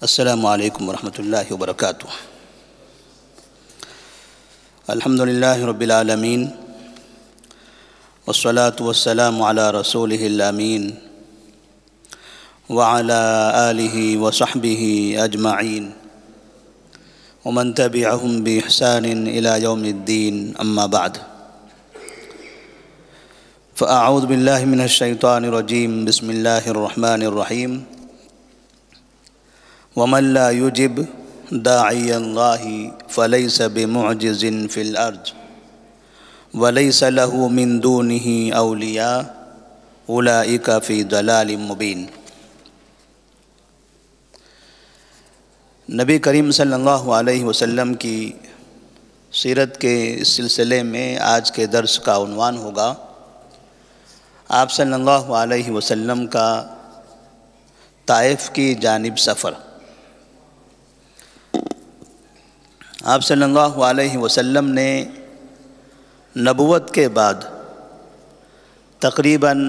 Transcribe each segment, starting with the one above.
السلام علیکم ورحمۃ اللہ وبرکاتہ۔ الحمد للہ رب العالمین والصلاة والسلام علی رسولہ الامین وعلی آلہ وصحبہ اجمعین ومن تبعہم بإحسان الی یوم الدین، اما بعد فاعوذ باللہ من الشیطان الرجیم، بسم اللہ الرحمن الرحیم۔ ومن لا يجب داعی اللہ فلیس بمعجز فی الارض وليس له من دونه اولیاء اولئک فی ضلال مبین۔ نبی کریم صلی اللہ علیہ وسلم کی سیرت کے اس سلسلے میں آج کے درس کا عنوان ہوگا آپ صلی اللہ علیہ وسلم کا طائف کی جانب سفر۔ آپ صلی اللہ علیہ وسلم نے نبوت کے بعد تقریباً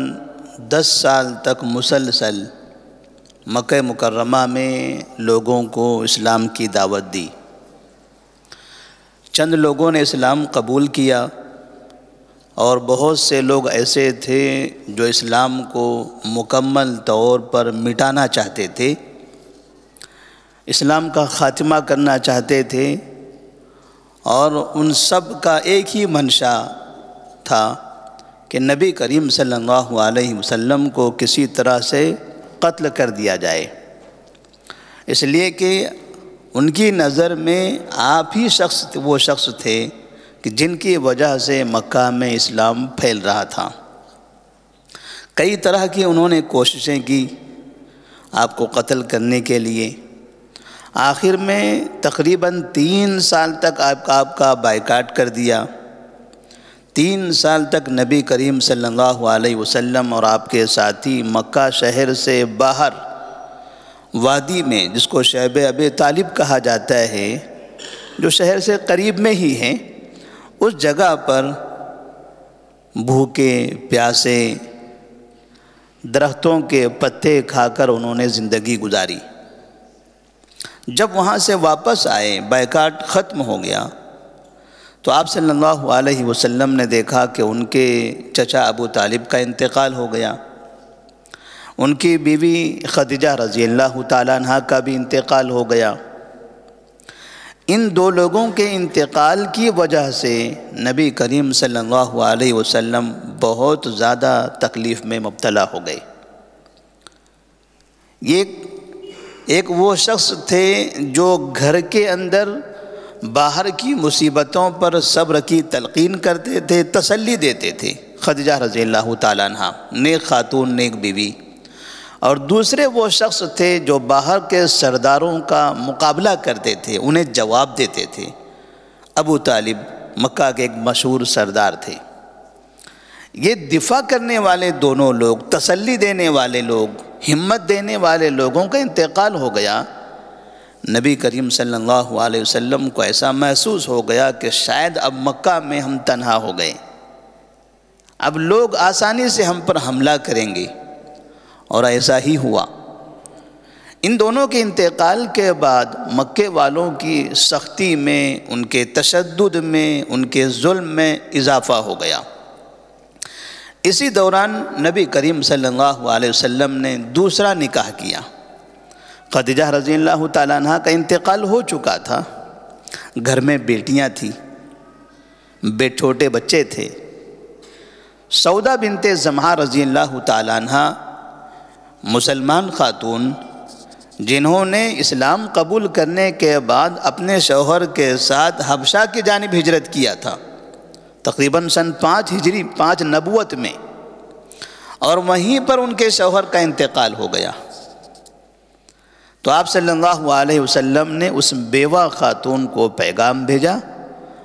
10 سال تک مسلسل مکہ مکرمہ میں لوگوں کو اسلام کی دعوت دی۔ چند لوگوں نے اسلام قبول کیا اور بہت سے لوگ ایسے تھے جو اسلام کو مکمل طور پر مٹانا چاہتے تھے، اسلام کا خاتمہ کرنا چاہتے تھے، اور ان سب کا ایک ہی منشا تھا کہ نبی کریم صلی اللہ علیہ وسلم کو کسی طرح سے قتل کر دیا جائے، اس لیے کہ ان کی نظر میں آپ ہی وہ شخص تھے کہ جن کی وجہ سے مکہ میں اسلام پھیل رہا تھا۔ کئی طرح کی انہوں نے کوششیں کی آپ کو قتل کرنے کے لیے۔ آخر میں تقریباً 3 سال تک آپ کا بائیکاٹ کر دیا۔ 3 سال تک نبی کریم صلی اللہ علیہ وسلم اور آپ کے ساتھی مکہ شہر سے باہر وادی میں، جس کو شیب ابی طالب کہا جاتا ہے، جو شہر سے قریب میں ہی ہے، اس جگہ پر بھوکے پیاسے درختوں کے پتے کھا کر انہوں نے زندگی گزاری۔ جب وہاں سے واپس آئے، بائیکاٹ ختم ہو گیا، تو آپ صلی اللہ علیہ وسلم نے دیکھا کہ ان کے چچا ابو طالب کا انتقال ہو گیا، ان کی بیوی خدیجہ رضی اللہ تعالیٰ عنہ کا بھی انتقال ہو گیا۔ ان 2 لوگوں کے انتقال کی وجہ سے نبی کریم صلی اللہ علیہ وسلم بہت زیادہ تکلیف میں مبتلا ہو گئے۔ ایک وہ شخص تھے جو گھر کے اندر باہر کی مصیبتوں پر صبر کی تلقین کرتے تھے، تسلی دیتے تھے، خدیجہ رضی اللہ تعالیٰ عنہ، نیک خاتون، نیک بیوی۔ اور دوسرے وہ شخص تھے جو باہر کے سرداروں کا مقابلہ کرتے تھے، انہیں جواب دیتے تھے۔ ابو طالب مکہ کے ایک مشہور سردار تھے۔ یہ دفاع کرنے والے دونوں لوگ، تسلی دینے والے لوگ، ہمت دینے والے لوگوں کا انتقال ہو گیا۔ نبی کریم صلی اللہ علیہ وسلم کو ایسا محسوس ہو گیا کہ شاید اب مکہ میں ہم تنہا ہو گئے، اب لوگ آسانی سے ہم پر حملہ کریں گے، اور ایسا ہی ہوا۔ ان دونوں کے انتقال کے بعد مکے والوں کی سختی میں، ان کے تشدد میں، ان کے ظلم میں اضافہ ہو گیا۔ اسی دوران نبی کریم صلی اللہ علیہ وسلم نے دوسرا نکاح کیا۔ خدیجہ رضی اللہ تعالیٰ عنہ کا انتقال ہو چکا تھا، گھر میں بیٹیاں تھیں، چھوٹے بچے تھے۔ سودا بنت زمعہ رضی اللہ تعالیٰ عنہ مسلمان خاتون، جنہوں نے اسلام قبول کرنے کے بعد اپنے شوہر کے ساتھ حبشہ کی جانب ہجرت کیا تھا، تقریباً سن 5 ہجری 5 نبوت میں، اور وہیں پر ان کے شوہر کا انتقال ہو گیا۔ تو آپ صلی اللہ علیہ وسلم نے اس بیوہ خاتون کو پیغام بھیجا،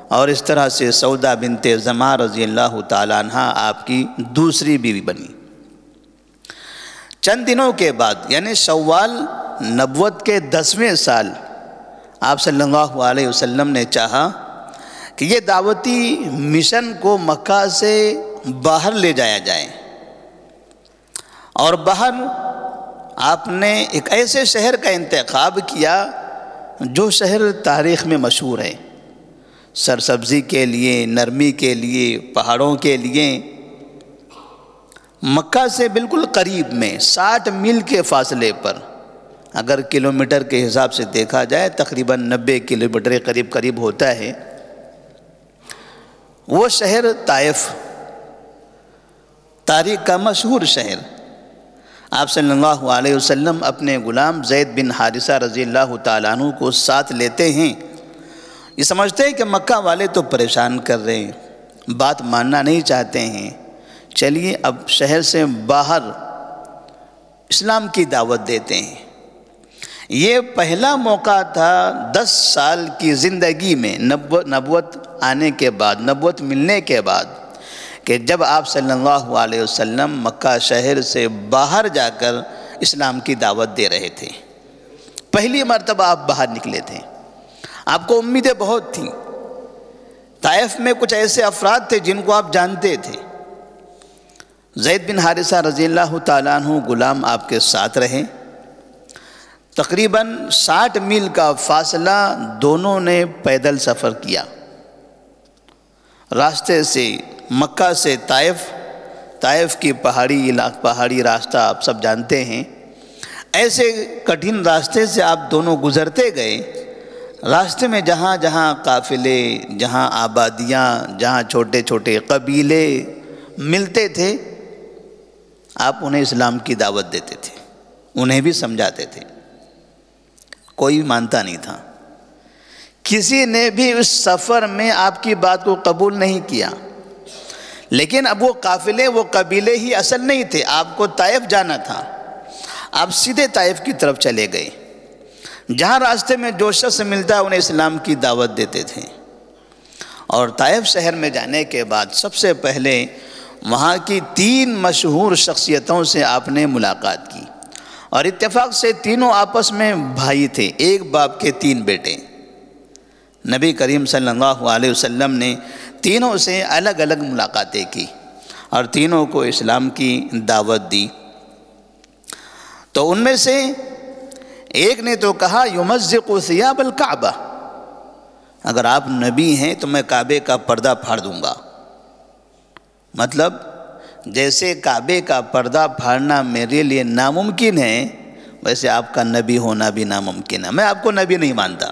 اور اس طرح سے سودا بنت زمعہ رضی اللہ تعالیٰ عنہ آپ کی دوسری بیوی بنی۔ چند دنوں کے بعد، یعنی شوال نبوت کے 10ویں سال، آپ صلی اللہ علیہ وسلم نے چاہا کہ یہ دعوتی مشن کو مکہ سے باہر لے جایا جائے، اور باہر آپ نے ایک ایسے شہر کا انتخاب کیا جو شہر تاریخ میں مشہور ہے، سرسبزی کے لیے، نرمی کے لیے، پہاڑوں کے لیے۔ مکہ سے بالکل قریب میں 60 میل کے فاصلے پر، اگر کلومیٹر کے حساب سے دیکھا جائے تقریباً 90 کلومیٹر قریب قریب ہوتا ہے، وہ شہر طائف، تاریخ کا مشہور شہر۔ آپ صلی اللہ علیہ وسلم اپنے غلام زید بن حارثہ رضی اللہ تعالیٰ عنہ کو ساتھ لیتے ہیں۔ یہ سمجھتے ہیں کہ مکہ والے تو پریشان کر رہے ہیں، بات ماننا نہیں چاہتے ہیں، چلیے اب شہر سے باہر اسلام کی دعوت دیتے ہیں۔ یہ پہلا موقع تھا 10 سال کی زندگی میں، نبوت آنے کے بعد، نبوت ملنے کے بعد، کہ جب آپ صلی اللہ علیہ وسلم مکہ شہر سے باہر جا کر اسلام کی دعوت دے رہے تھے۔ پہلی مرتبہ آپ باہر نکلے تھے، آپ کو امیدیں بہت تھیں۔ طائف میں کچھ ایسے افراد تھے جن کو آپ جانتے تھے۔ زید بن حارثہ رضی اللہ تعالیٰ عنہ غلام آپ کے ساتھ رہے۔ تقریباً 60 میل کا فاصلہ دونوں نے پیدل سفر کیا، راستے سے مکہ سے طائف کی پہاڑی راستہ آپ سب جانتے ہیں۔ ایسے کٹھن راستے سے آپ دونوں گزرتے گئے۔ راستے میں جہاں جہاں قافلے، جہاں آبادیاں، جہاں چھوٹے چھوٹے قبیلے ملتے تھے، آپ انہیں اسلام کی دعوت دیتے تھے، انہیں بھی سمجھاتے تھے۔ کوئی مانتا نہیں تھا، کسی نے بھی اس سفر میں آپ کی بات کو قبول نہیں کیا۔ لیکن اب وہ قافلے، وہ قبیلے ہی اصل نہیں تھے، آپ کو طائف جانا تھا۔ آپ سیدھے طائف کی طرف چلے گئے، جہاں راستے میں جو شخص ملتا انہیں اسلام کی دعوت دیتے تھے۔ اور طائف شہر میں جانے کے بعد سب سے پہلے وہاں کی 3 مشہور شخصیتوں سے آپ نے ملاقات کی، اور اتفاق سے تینوں آپس میں بھائی تھے، ایک باپ کے 3 بیٹے۔ نبی کریم صلی اللہ علیہ وسلم نے تینوں سے الگ الگ ملاقاتیں کی اور تینوں کو اسلام کی دعوت دی۔ تو ان میں سے ایک نے تو کہا یمزق ثیاب الکعبہ، اگر آپ نبی ہیں تو میں کعبے کا پردہ پھاڑ دوں گا۔ مطلب جیسے کعبے کا پردہ پھاڑنا میرے لیے ناممکن ہے، ویسے آپ کا نبی ہونا بھی ناممکن ہے، میں آپ کو نبی نہیں مانتا۔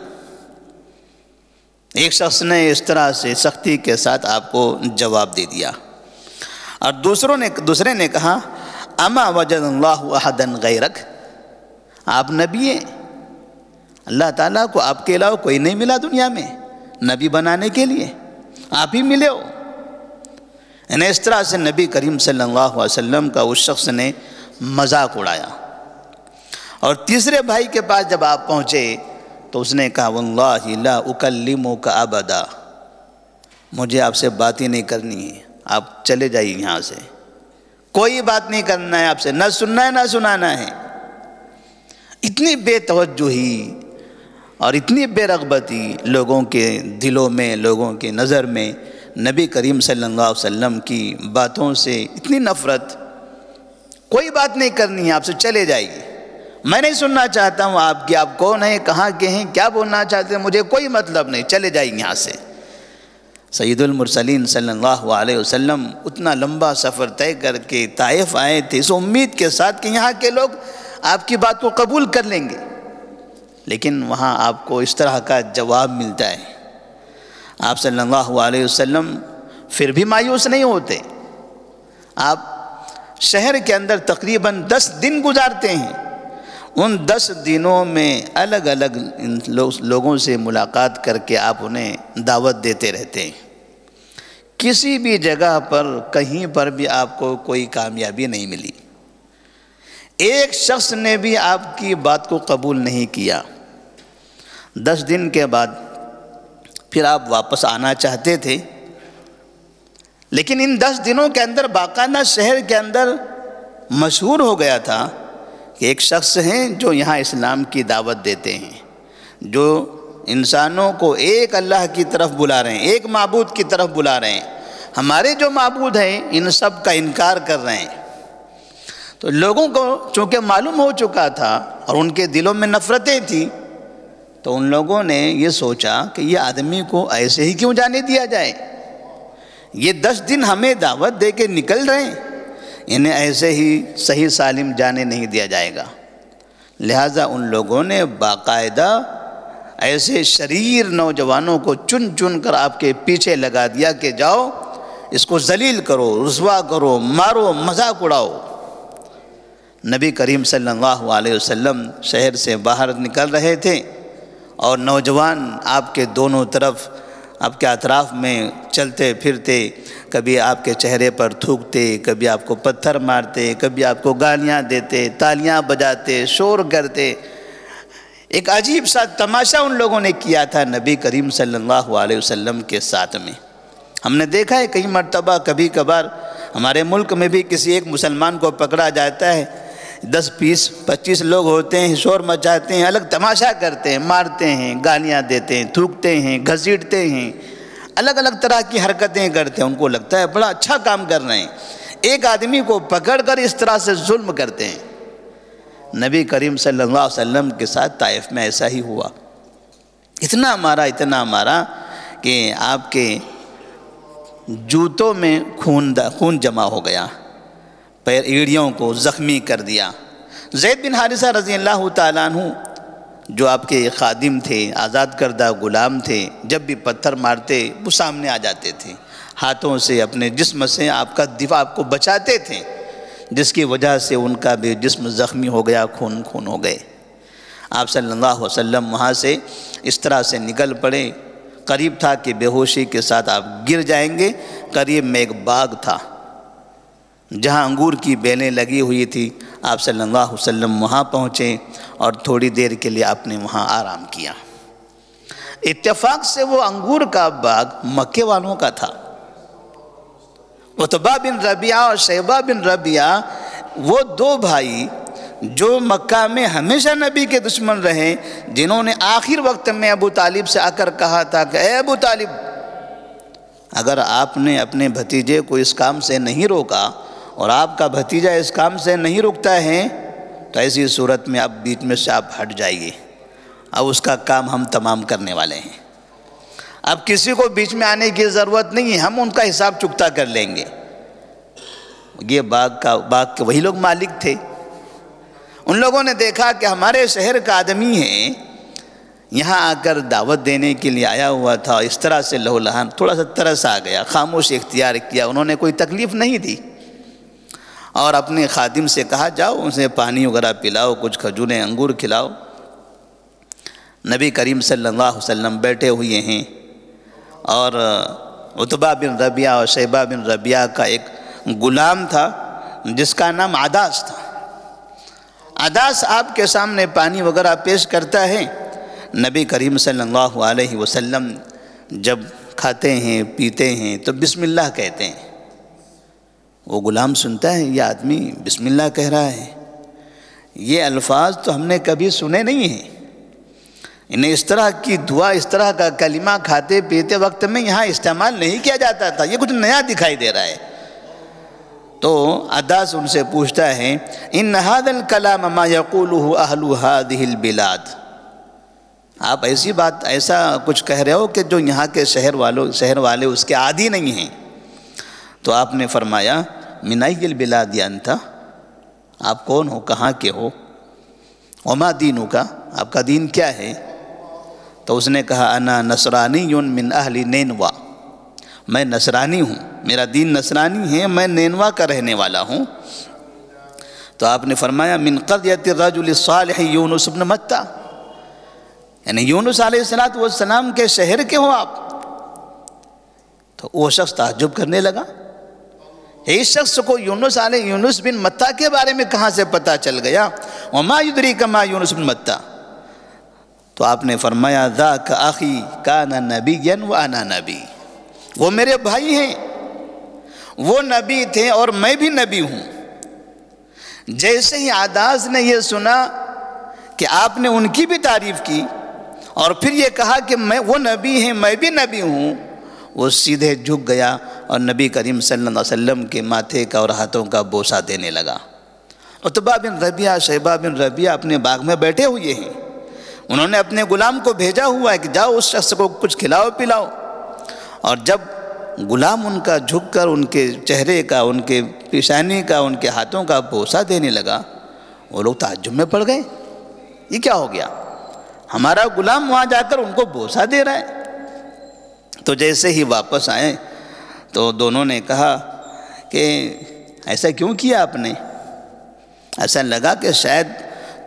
ایک شخص نے اس طرح سے سختی کے ساتھ آپ کو جواب دے دیا، اور دوسرے نے کہا اما وجد اللہ احدا غیرک، آپ نبی ہیں، اللہ تعالیٰ کو آپ کے علاوہ کوئی نہیں ملا دنیا میں نبی بنانے کے لیے، آپ ہی ملے ہو۔ یعنی اس طرح سے نبی کریم صلی اللہ علیہ وسلم کا اس شخص نے مذاق اڑایا۔ اور تیسرے بھائی کے پاس جب آپ پہنچے تو اس نے کہا واللہ لا اکلمک ابدا، مجھے آپ سے بات ہی نہیں کرنی ہے، آپ چلے جائیے یہاں سے، کوئی بات نہیں کرنا ہے آپ سے، نہ سننا ہے نہ سنانا ہے۔ اتنی بے توجہی اور اتنی بے رغبتی لوگوں کے دلوں میں، لوگوں کی نظر میں نبی کریم صلی اللہ علیہ وسلم کی باتوں سے اتنی نفرت، کوئی بات نہیں کرنی ہے آپ سے، چلے جائیے، میں نہیں سننا چاہتا ہوں آپ کی، آپ کون ہیں، کہاں کے ہیں، کیا بولنا چاہتے ہیں، مجھے کوئی مطلب نہیں، چلے جائیے یہاں سے۔ سید المرسلین صلی اللہ علیہ وسلم اتنا لمبا سفر طے کر کے طائف آئے تھے اس امید کے ساتھ کہ یہاں کے لوگ آپ کی بات کو قبول کر لیں گے، لیکن وہاں آپ کو اس طرح کا جواب ملتا ہے۔ آپ صلی اللہ علیہ وسلم پھر بھی مایوس نہیں ہوتے، آپ شہر کے اندر تقریباً 10 دن گزارتے ہیں۔ ان 10 دنوں میں الگ الگ لوگوں سے ملاقات کر کے آپ انہیں دعوت دیتے رہتے ہیں۔ کسی بھی جگہ پر کہیں پر بھی آپ کو کوئی کامیابی نہیں ملی، ایک شخص نے بھی آپ کی بات کو قبول نہیں کیا۔ 10 دن کے بعد پھر آپ واپس آنا چاہتے تھے، لیکن ان 10 دنوں کے اندر باقاعدہ شہر کے اندر مشہور ہو گیا تھا کہ ایک شخص ہیں جو یہاں اسلام کی دعوت دیتے ہیں، جو انسانوں کو ایک اللہ کی طرف بلا رہے ہیں، ایک معبود کی طرف بلا رہے ہیں، ہمارے جو معبود ہیں ان سب کا انکار کر رہے ہیں۔ تو لوگوں کو چونکہ معلوم ہو چکا تھا اور ان کے دلوں میں نفرتیں تھیں، تو ان لوگوں نے یہ سوچا کہ یہ آدمی کو ایسے ہی کیوں جانے دیا جائے، یہ 10 دن ہمیں دعوت دے کے نکل رہے ہیں، انہیں ایسے ہی صحیح سالم جانے نہیں دیا جائے گا۔ لہٰذا ان لوگوں نے باقاعدہ ایسے شریر نوجوانوں کو چن چن کر آپ کے پیچھے لگا دیا کہ جاؤ اس کو ذلیل کرو، رسوا کرو، مارو، مذاق اڑاؤ۔ نبی کریم صلی اللہ علیہ وسلم شہر سے باہر نکل رہے تھے اور نوجوان آپ کے دونوں طرف، آپ کے اطراف میں چلتے پھرتے، کبھی آپ کے چہرے پر تھوکتے، کبھی آپ کو پتھر مارتے، کبھی آپ کو گالیاں دیتے، تالیاں بجاتے، شور کرتے۔ ایک عجیب سا تماشا ان لوگوں نے کیا تھا نبی کریم صلی اللہ علیہ وسلم کے ساتھ میں۔ ہم نے دیکھا ہے کئی مرتبہ، کبھی کبھار ہمارے ملک میں بھی کسی ایک مسلمان کو پکڑا جاتا ہے، 10 20 25 لوگ ہوتے ہیں، شور مچاتے ہیں، الگ تماشا کرتے ہیں، مارتے ہیں، گالیاں دیتے ہیں، تھوکتے ہیں، گھسیٹتے ہیں، الگ الگ طرح کی حرکتیں کرتے ہیں۔ ان کو لگتا ہے بڑا اچھا کام کر رہے ہیں، ایک آدمی کو پکڑ کر اس طرح سے ظلم کرتے ہیں۔ نبی کریم صلی اللہ علیہ وسلم کے ساتھ طائف میں ایسا ہی ہوا، اتنا مارا کہ آپ کے جوتوں میں خون جمع ہو گیا، پیر ایڑیوں کو زخمی کر دیا۔ زید بن حارثہ رضی اللہ تعالیٰ عنہ جو آپ کے خادم تھے، آزاد کردہ غلام تھے، جب بھی پتھر مارتے وہ سامنے آ جاتے تھے، ہاتھوں سے اپنے جسم سے آپ کا دفاع آپ کو بچاتے تھے، جس کی وجہ سے ان کا بھی جسم زخمی ہو گیا، خون ہو گئے۔ آپ صلی اللہ علیہ وسلم وہاں سے اس طرح سے نکل پڑے، قریب تھا کہ بے ہوشی کے ساتھ آپ گر جائیں گے۔ قریب میں ایک باغ تھا جہاں انگور کی بیلیں لگی ہوئی تھی، آپ صلی اللہ علیہ وسلم وہاں پہنچے اور تھوڑی دیر کے لیے آپ نے وہاں آرام کیا۔ اتفاق سے وہ انگور کا باغ مکے والوں کا تھا۔ عتبہ بن ربیعہ اور شیبہ بن ربیعہ، وہ 2 بھائی جو مکہ میں ہمیشہ نبی کے دشمن رہے، جنہوں نے آخر وقت میں ابو طالب سے آ کر کہا تھا کہ اے ابو طالب، اگر آپ نے اپنے بھتیجے کو اس کام سے نہیں روکا اور آپ کا بھتیجا اس کام سے نہیں رکتا ہے تو ایسی صورت میں اب بیچ میں سے آپ ہٹ جائیے، اب اس کا کام ہم تمام کرنے والے ہیں، اب کسی کو بیچ میں آنے کی ضرورت نہیں ہے، ہم ان کا حساب چکتا کر لیں گے۔ یہ باغ کے وہی لوگ مالک تھے۔ ان لوگوں نے دیکھا کہ ہمارے شہر کا آدمی ہے، یہاں آ کر دعوت دینے کے لیے آیا ہوا تھا، اس طرح سے لہو لہان، تھوڑا سا ترس آ گیا، خاموشی اختیار کیا، انہوں نے کوئی تکلیف نہیں دی اور اپنے خادم سے کہا جاؤ اسے پانی وغیرہ پلاؤ، کچھ کھجوریں انگور کھلاؤ۔ نبی کریم صلی اللہ علیہ وسلم بیٹھے ہوئے ہیں اور عتبہ بن ربیعہ اور شیبہ بن ربیعہ کا ایک غلام تھا جس کا نام عداس تھا۔ عداس آپ کے سامنے پانی وغیرہ پیش کرتا ہے۔ نبی کریم صلی اللہ علیہ وسلم جب کھاتے ہیں پیتے ہیں تو بسم اللہ کہتے ہیں۔ وہ غلام سنتا ہے یہ آدمی بسم اللہ کہہ رہا ہے، یہ الفاظ تو ہم نے کبھی سنے نہیں ہیں، انہیں اس طرح کی دعا، اس طرح کا کلمہ کھاتے پیتے وقت میں یہاں استعمال نہیں کیا جاتا تھا، یہ کچھ نیا دکھائی دے رہا ہے۔ تو عداس ان سے پوچھتا ہے ان هذا الكلام ما يقوله اهل هذه البلاد، آپ ایسی بات، ایسا کچھ کہہ رہے ہو کہ جو یہاں کے شہر والے اس کے عادی نہیں ہیں۔ تو آپ نے فرمایا من ای البلاد انت، آپ کون ہو، کہاں کے ہو، وما دینک، آپ کا دین کیا ہے؟ تو اس نے کہا انا نصرانی من اہل نینوا، میں نصرانی ہوں، میرا دین نصرانی ہے، میں نینوا کا رہنے والا ہوں۔ تو آپ نے فرمایا من قریۃ الرجل الصالح یونس بن متہ، یعنی یونس علیہ السلام کے شہر کے ہو آپ؟ تو وہ شخص تعجب کرنے لگا، اس شخص کو یونس بن متہ کے بارے میں کہاں سے پتہ چل گیا؟ وما یدریک ما یونس بن متہ۔ تو آپ نے فرمایا ذاک اخی کان نبیا وانا نبی، وہ میرے بھائی ہیں، وہ نبی تھے اور میں بھی نبی ہوں۔ جیسے ہی عداس نے یہ سنا کہ آپ نے ان کی بھی تعریف کی اور پھر یہ کہا کہ وہ نبی ہیں میں بھی نبی ہوں، وہ سیدھے جھک گیا اور نبی کریم صلی اللہ علیہ وسلم کے ماتھے کا اور ہاتھوں کا بوسہ دینے لگا۔ عتبہ بن ربیعہ، شیبہ بن ربیعہ اپنے باغ میں بیٹھے ہوئے ہیں، انہوں نے اپنے غلام کو بھیجا ہوا ہے کہ جاؤ اس شخص کو کچھ کھلاؤ پلاؤ، اور جب غلام ان کا جھک کر ان کے چہرے کا، ان کے پیشانی کا، ان کے ہاتھوں کا بوسہ دینے لگا، وہ لوگ تعجب میں پڑ گئے، یہ کیا ہو گیا؟ ہمارا غلام وہاں جا کر ان کو بوسہ دے رہا ہے۔ تو جیسے ہی واپس آئے تو دونوں نے کہا کہ ایسا کیوں کیا آپ نے؟ ایسا لگا کہ شاید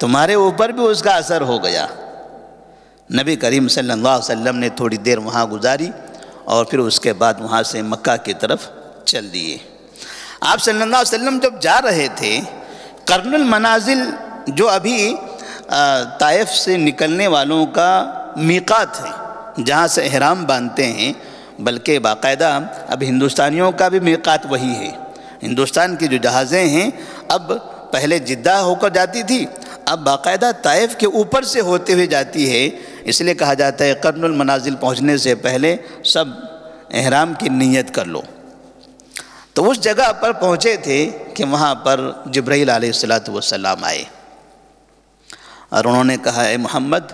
تمہارے اوپر بھی اس کا اثر ہو گیا۔ نبی کریم صلی اللہ علیہ وسلم نے تھوڑی دیر وہاں گزاری اور پھر اس کے بعد وہاں سے مکہ کی طرف چل دیے۔ آپ صلی اللہ علیہ وسلم جب جا رہے تھے، قرن المنازل جو ابھی طائف سے نکلنے والوں کا میقات ہے، جہاں سے احرام باندھتے ہیں، بلکہ باقاعدہ اب ہندوستانیوں کا بھی میقات وہی ہے۔ ہندوستان کی جو جہازیں ہیں اب پہلے جدہ ہو کر جاتی تھی، اب باقاعدہ طائف کے اوپر سے ہوتے ہوئے جاتی ہے، اس لیے کہا جاتا ہے قرن المنازل پہنچنے سے پہلے سب احرام کی نیت کر لو۔ تو اس جگہ پر پہنچے تھے کہ وہاں پر جبرائیل علیہ السلام آئے اور انہوں نے کہا، اے محمد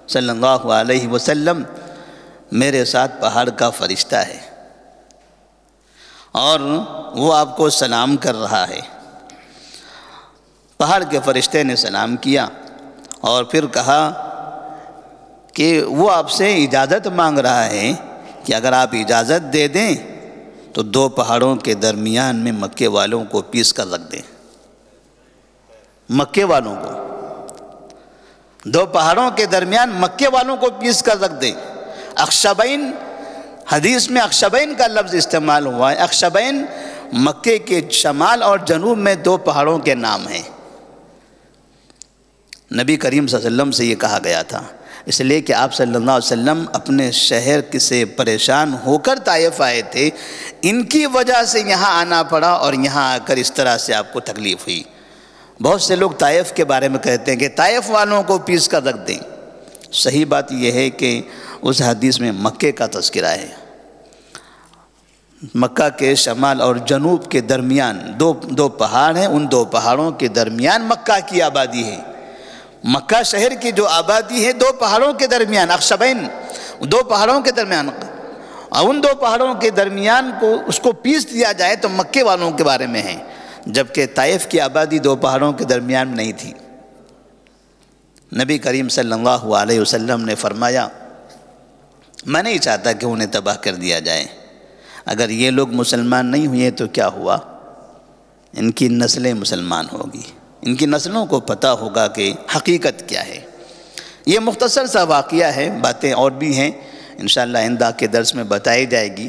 صلی اللہ علیہ وسلم، میرے ساتھ پہاڑ کا فرشتہ ہے اور وہ آپ کو سلام کر رہا ہے۔ پہاڑ کے فرشتے نے سلام کیا اور پھر کہا کہ وہ آپ سے اجازت مانگ رہا ہے کہ اگر آپ اجازت دے دیں تو 2 پہاڑوں کے درمیان میں مکے والوں کو پیس کر رکھ دیں۔ مکے والوں کو 2 پہاڑوں کے درمیان مکے والوں کو پیس کر رکھ دیں۔ اخشبین، حدیث میں اخشبین کا لفظ استعمال ہوا ہے۔ اخشبین مکے کے شمال اور جنوب میں 2 پہاڑوں کے نام ہیں۔ نبی کریم صلی اللہ علیہ وسلم سے یہ کہا گیا تھا، اس لیے کہ آپ صلی اللہ علیہ وسلم اپنے شہر سے پریشان ہو کر طائف آئے تھے، ان کی وجہ سے یہاں آنا پڑا اور یہاں آ کر اس طرح سے آپ کو تکلیف ہوئی۔ بہت سے لوگ طائف کے بارے میں کہتے ہیں کہ طائف والوں کو پیس کر رکھ دیں۔ صحیح بات یہ ہے کہ اس حدیث میں مکے کا تذکرہ ہے۔ مکہ کے شمال اور جنوب کے درمیان دو پہاڑ ہیں، ان 2 پہاڑوں کے درمیان مکہ کی آبادی ہے۔ مکہ شہر کی جو آبادی ہے 2 پہاڑوں کے درمیان، اخشبین 2 پہاڑوں کے درمیان، اور ان 2 پہاڑوں کے درمیان کو اس کو پیس دیا جائے تو مکے والوں کے بارے میں ہے، جبکہ طائف کی آبادی 2 پہاڑوں کے درمیان نہیں تھی۔ نبی کریم صلی اللہ علیہ وسلم نے فرمایا، میں نہیں چاہتا کہ انہیں تباہ کر دیا جائے، اگر یہ لوگ مسلمان نہیں ہوئے تو کیا ہوا؟ ان کی نسلیں مسلمان ہوگی، ان کی نسلوں کو پتہ ہوگا کہ حقیقت کیا ہے۔ یہ مختصر سا واقعہ ہے، باتیں اور بھی ہیں، انشاءاللہ آئندہ کے درس میں بتائی جائے گی۔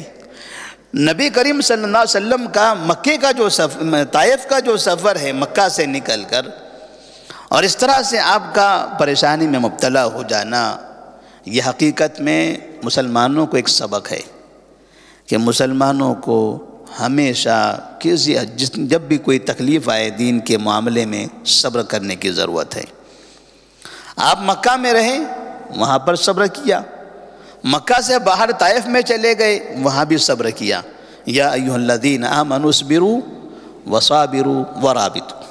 نبی کریم صلی اللہ علیہ وسلم کا مکے کا جو طائف کا جو سفر ہے، مکہ سے نکل کر، اور اس طرح سے آپ کا پریشانی میں مبتلا ہو جانا، یہ حقیقت میں مسلمانوں کو ایک سبق ہے کہ مسلمانوں کو ہمیشہ جب بھی کوئی تکلیف آئے دین کے معاملے میں صبر کرنے کی ضرورت ہے۔ آپ مکہ میں رہیں، وہاں پر صبر کیا، مکہ سے باہر طائف میں چلے گئے، وہاں بھی صبر کیا۔ یا ایھا الذین آمنوا اصبروا وصابروا ورابطوا،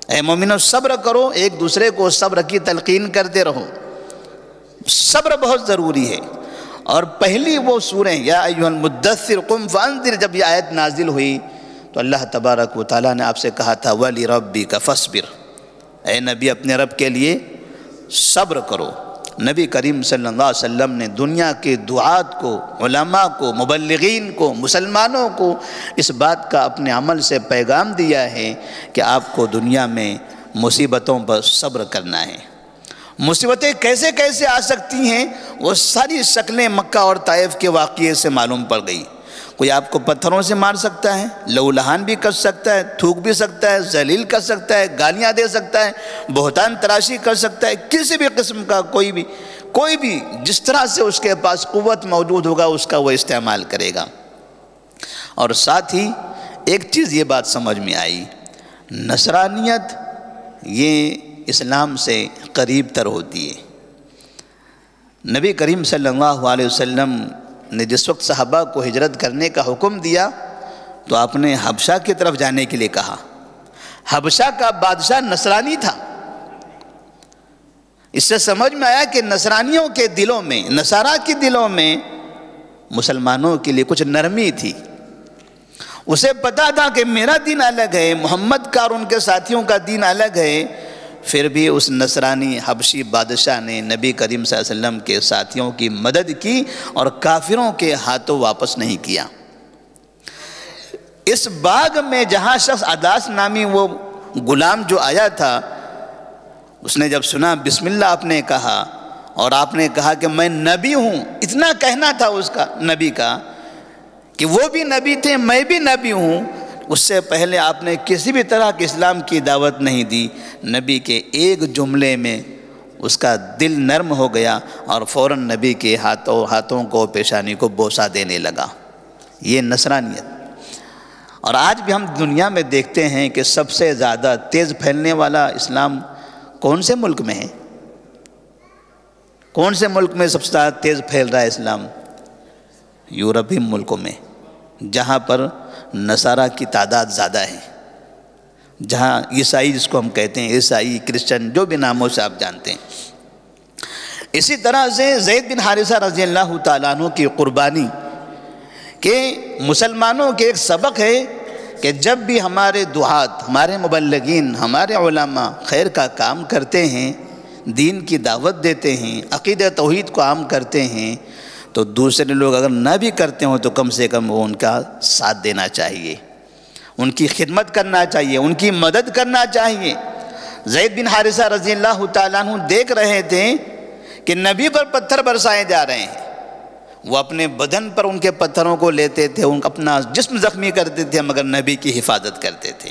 اے مومنو صبر کرو، ایک دوسرے کو صبر کی تلقین کرتے رہو۔ صبر بہت ضروری ہے۔ اور پہلی وہ سورہ یا ایھا المدثر قم فانذر، جب یہ آیت نازل ہوئی تو اللہ تبارک و تعالیٰ نے آپ سے کہا تھا وَلِرَبِّكَ فَاصْبِرْ، اے نبی اپنے رب کے لیے صبر کرو۔ نبی کریم صلی اللہ علیہ وسلم نے دنیا کے دعات کو، علماء کو، مبلغین کو، مسلمانوں کو اس بات کا اپنے عمل سے پیغام دیا ہے کہ آپ کو دنیا میں مصیبتوں پر صبر کرنا ہے۔ مصیبتیں کیسے کیسے آ سکتی ہیں، وہ ساری شکلیں مکہ اور طائف کے واقعے سے معلوم پڑ گئی۔ کوئی آپ کو پتھروں سے مار سکتا ہے، لہو لہان بھی کر سکتا ہے، تھوک بھی سکتا ہے، ذلیل کر سکتا ہے، گالیاں دے سکتا ہے، بہتان تراشی کر سکتا ہے، کسی بھی قسم کا کوئی بھی جس طرح سے اس کے پاس قوت موجود ہوگا اس کا وہ استعمال کرے گا۔ اور ساتھ ہی ایک چیز یہ بات سمجھ میں آئی، نصرانیت یہ اسلام سے قریب تر ہوتی ہے۔ نبی کریم صلی اللہ علیہ وسلم نے جس وقت صحابہ کو ہجرت کرنے کا حکم دیا تو آپ نے حبشہ کی طرف جانے کے لیے کہا۔ حبشہ کا بادشاہ نصرانی تھا۔ اس سے سمجھ میں آیا کہ نصرانیوں کے دلوں میں، نصارہ کے دلوں میں مسلمانوں کے لیے کچھ نرمی تھی۔ اسے پتا تھا کہ میرا دین الگ ہے، محمد کا اور ان کے ساتھیوں کا دین الگ ہے، پھر بھی اس نصرانی حبشی بادشاہ نے نبی کریم صلی اللہ علیہ وسلم کے ساتھیوں کی مدد کی اور کافروں کے ہاتھوں واپس نہیں کیا۔ اس باغ میں جہاں شخص عداس نامی وہ غلام جو آیا تھا، اس نے جب سنا بسم اللہ آپ نے کہا اور آپ نے کہا کہ میں نبی ہوں، اتنا کہنا تھا اس کا نبی کا کہ وہ بھی نبی تھے میں بھی نبی ہوں، اس سے پہلے آپ نے کسی بھی طرح کے اسلام کی دعوت نہیں دی۔ نبی کے ایک جملے میں اس کا دل نرم ہو گیا اور فوراً نبی کے ہاتھوں کو پیشانی کو بوسہ دینے لگا۔ یہ نصرانیت۔ اور آج بھی ہم دنیا میں دیکھتے ہیں کہ سب سے زیادہ تیز پھیلنے والا اسلام کون سے ملک میں ہے؟ کون سے ملک میں سب سے زیادہ تیز پھیل رہا ہے اسلام؟ یورپی ملکوں میں، جہاں پر نصارہ کی تعداد زیادہ ہے، جہاں عیسائی جس کو ہم کہتے ہیں، عیسائی کرسچن جو بھی ناموں سے آپ جانتے ہیں۔ اسی طرح سے زید بن حارثہ رضی اللہ تعالیٰ عنہ کی قربانی کہ مسلمانوں کے ایک سبق ہے کہ جب بھی ہمارے دعات، ہمارے مبلغین، ہمارے علماء خیر کا کام کرتے ہیں، دین کی دعوت دیتے ہیں، عقیدہ توحید کو عام کرتے ہیں، تو دوسرے لوگ اگر نہ بھی کرتے ہوں تو کم سے کم وہ ان کا ساتھ دینا چاہیے، ان کی خدمت کرنا چاہیے، ان کی مدد کرنا چاہیے۔ زید بن حارثہ رضی اللہ تعالیٰ عنہ دیکھ رہے تھے کہ نبی پر پتھر برسائے جا رہے ہیں، وہ اپنے بدن پر ان کے پتھروں کو لیتے تھے، ان اپنا جسم زخمی کرتے تھے، مگر نبی کی حفاظت کرتے تھے۔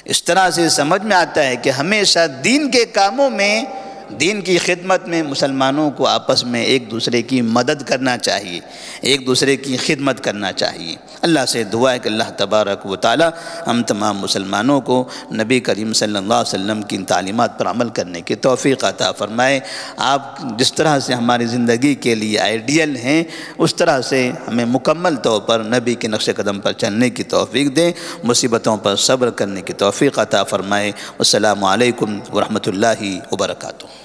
اس طرح سے سمجھ میں آتا ہے کہ ہمیشہ دین کے کاموں میں، دین کی خدمت میں مسلمانوں کو آپس میں ایک دوسرے کی مدد کرنا چاہیے، ایک دوسرے کی خدمت کرنا چاہیے۔ اللہ سے دعا ہے کہ اللہ تبارک و تعالی ہم تمام مسلمانوں کو نبی کریم صلی اللہ علیہ وسلم کی ان تعلیمات پر عمل کرنے کی توفیق عطا فرمائے۔ آپ جس طرح سے ہماری زندگی کے لیے آئیڈیل ہیں، اس طرح سے ہمیں مکمل طور پر نبی کے نقش قدم پر چلنے کی توفیق دیں، مصیبتوں پر صبر کرنے کی توفیق عطا فرمائے۔ السلام علیکم ورحمۃ اللہ وبرکاتہ۔